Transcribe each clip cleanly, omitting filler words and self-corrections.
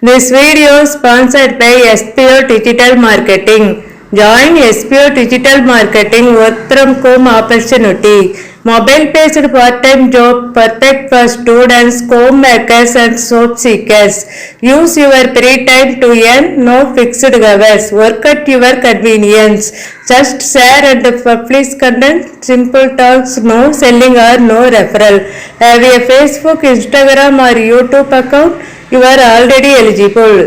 This video is sponsored by SPO Digital Marketing. Join SPO Digital Marketing work from home opportunity. Mobile-based part-time job perfect for students, homemakers and soap seekers. Use your free time to earn, no fixed hours. Work at your convenience. Just share and publish content. Simple talks, no selling or no referral. Have a Facebook, Instagram or YouTube account? You are already eligible.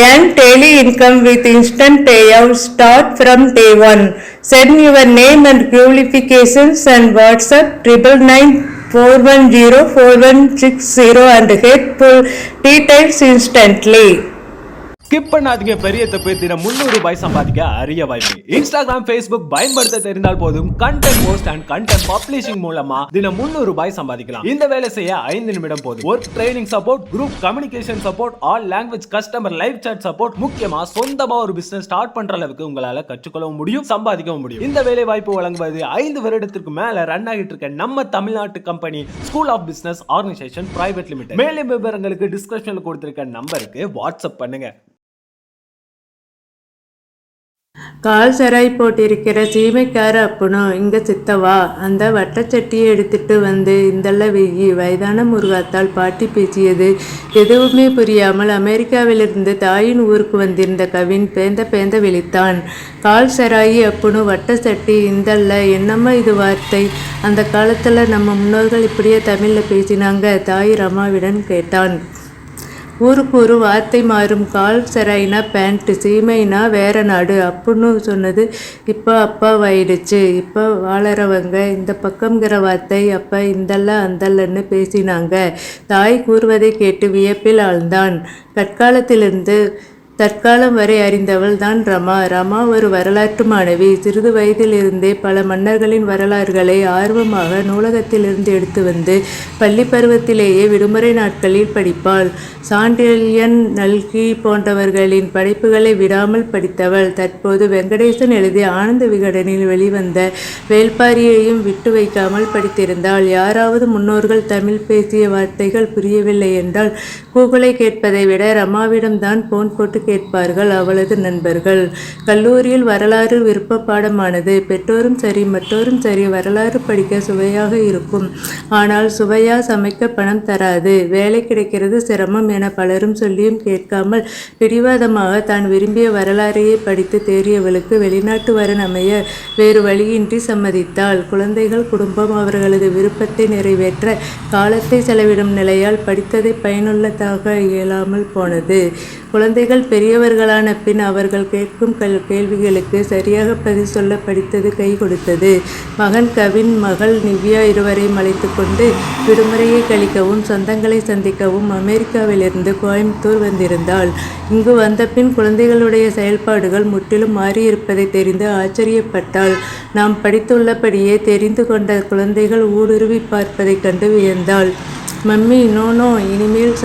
Earn daily income with instant payouts. Start from day one. Send your name and qualifications and WhatsApp 999410460 and get full details instantly. Skip பண்ணாதீங்க, பெரிய தப்பு. தினம் 300 ரூபாய் சம்பாதிக்க அரிய வாய்ப்பு. Instagram, Facebook பயன்படுத்த தெரிந்தால் போதும். Content post and content publishing மூலமா தினம் 300 ரூபாய் சம்பாதிக்கலாம். இந்த வேலை செய்ய 5 நிமிடம் போதும். Work training support, group communication support, all language customer live chat support, முக்கியமா சொந்தமா ஒரு பிசினஸ் ஸ்டார்ட் பண்ற அளவுக்கு உங்களால கற்றுக்கொள்ளவும் முடியும், சம்பாதிக்கவும் முடியும். இந்த வேலை வாய்ப்பு வழங்குவது 5 வருடத்திற்கு மேல ரன் ஆகிட்டு இருக்க நம்ம தமிழ்நாட்டு company school of business organisation private limited. மேலும் விவரங்களுக்கு டிஸ்கிரிப்ஷன்ல கொடுத்திருக்க நம்பருக்கு வாட்ஸ்அப் பண்ணுங்க. கால் சராய் போட்டிருக்கிற சீமைக்கார அப்பனும் இங்கே சித்தவா அந்த வட்டச்சட்டியை எடுத்துட்டு வந்து இந்தல்ல வெய்யி. வயதான முருகாத்தால் பாட்டி பேசியது எதுவுமே புரியாமல் அமெரிக்காவிலிருந்து தாயின் ஊருக்கு வந்திருந்த கவின் பேந்த விழித்தான். கால் சராயி அப்பனும் வட்டச்சட்டி இந்தல்ல, என்னம்மா இது வார்த்தை? அந்த காலத்தில் நம்ம முன்னோர்கள் இப்படியே தமிழில் பேசினாங்க? தாய் ரமாவிடன் கேட்டான். ஊருக்கு ஒரு வார்த்தை மாறும். கால் சராயினா பேண்ட், சீமைனா வேற நாடு. அப்புன்னு சொன்னது இப்போ அப்பாவாயிடுச்சு. இப்போ வாழறவங்க இந்த பக்கம்ங்கிற வார்த்தை அப்போ இந்தல்ல அந்தல்லன்னு பேசினாங்க. தாய் கூறுவதை கேட்டு வியப்பில் ஆழ்ந்தான். கற்காலத்திலிருந்து தற்காலம் வரை அறிந்தவள் தான் ரமா. ரமா ஒரு வரலாற்று மாணவி. சிறிது வயதிலிருந்தே பல மன்னர்களின் வரலாறுகளை ஆர்வமாக நூலகத்திலிருந்து எடுத்து வந்து பள்ளி பருவத்திலேயே விடுமுறை நாட்களில் படிப்பாள். சாண்டில்யன், நல்கி போன்றவர்களின் படைப்புகளை விடாமல் படித்தவள். தற்போது வெங்கடேசன் எழுதிய ஆனந்த விகடனில் வெளிவந்த வேள்பாரியையும் விட்டு வைக்காமல் படித்திருந்தாள். யாராவது முன்னோர்கள் தமிழ் பேசிய வார்த்தைகள் புரியவில்லை என்றால் கூகுளை கேட்பதை விட ரமாவிடம்தான் போன் போட்டு கேட்பார்கள் அவளது நண்பர்கள். கல்லூரியில் வரலாறு விருப்ப பாடமானது. பெற்றோரும் சரி மற்றோரும் சரி வரலாறு படிக்க சுவையாக இருக்கும். ஆனால் சுவையா சமைக்க பணம் தராது. வேலை கிடைக்கிறது சிரமம் என பலரும் சொல்லியும் கேட்காமல் பிடிவாதமாக தான் விரும்பிய வரலாறையே படித்து தேறியவளுக்கு வெளிநாட்டு வரன் அமைய வேறு வழியின்றி சம்மதித்தாள். குழந்தைகள், குடும்பம் அவர்களது விருப்பத்தை நிறைவேற்ற காலத்தை செலவிடும் நிலையால் படித்ததை பயனுள்ளதாக இயலாமல் போனது. குழந்தைகள் பெரியவர்களான பின் அவர்கள் கேட்கும் கேள்விகளுக்கு சரியாக பதில் சொல்ல படித்தது கை கொடுத்தது. மகன் கவின், மகள் நிவ்யா இருவரையும் அழைத்து கொண்டு விடுமுறையை கழிக்கவும் சொந்தங்களை சந்திக்கவும் அமெரிக்காவிலிருந்து கோயம்புத்தூர் வந்திருந்தாள். இங்கு வந்த பின் குழந்தைகளுடைய செயல்பாடுகள் முற்றிலும் மாறியிருப்பதை தெரிந்து ஆச்சரியப்பட்டாள். நாம் படித்துள்ளபடியே தெரிந்து கொண்ட குழந்தைகள் ஊடுருவி பார்ப்பதை கண்டு வியந்தாள். மம்மி, நோ, இனிமேல்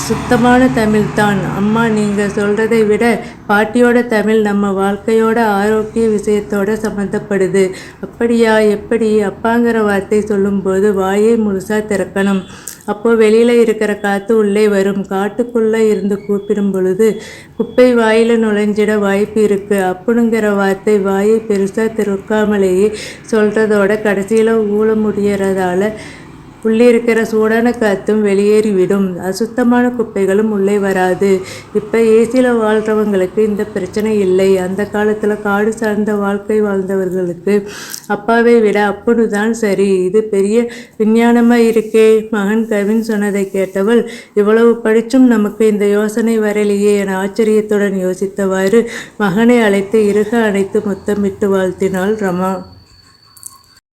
சுத்தமான தமிழ் தான் அம்மா. நீங்கள் சொல்கிறதை விட பாட்டியோட தமிழ் நம்ம வாழ்க்கையோட ஆரோக்கிய விஷயத்தோட சம்மந்தப்படுது. அப்படியா? எப்படி? அப்பாங்கிற வார்த்தை சொல்லும்போது வாயை முழுசாக திறக்கணும். அப்போது வெளியில் இருக்கிற காற்று உள்ளே வரும். காட்டுக்குள்ளே இருந்து கூப்பிடும் பொழுது குப்பை வாயில் நுழைஞ்சிட வாய்ப்பு இருக்குது. அப்புனுங்கிற வார்த்தை வாயை பெருசாக திறக்காமலேயே சொல்கிறதோட கடைசியில் ஊழ முடியறதால உள்ளே இருக்கிற சூடான காற்றும் வெளியேறிவிடும். அசுத்தமான குப்பைகளும் உள்ளே வராது. இப்போ ஏசியில் வாழ்கிறவங்களுக்கு இந்த பிரச்சனை இல்லை. அந்த காலத்தில் காடு சார்ந்த வாழ்க்கை வாழ்ந்தவர்களுக்கு அப்பாவை விட அப்புனு தான் சரி. இது பெரிய விஞ்ஞானமாக இருக்கே. மகன் கவின் சொன்னதை கேட்டவள், இவ்வளவு படித்தும் நமக்கு இந்த யோசனை வரலையே என ஆச்சரியத்துடன் யோசித்தவாறு மகனை அழைத்து இறுக அணைத்து முத்தமிட்டு வாழ்த்தினாள் ரமா.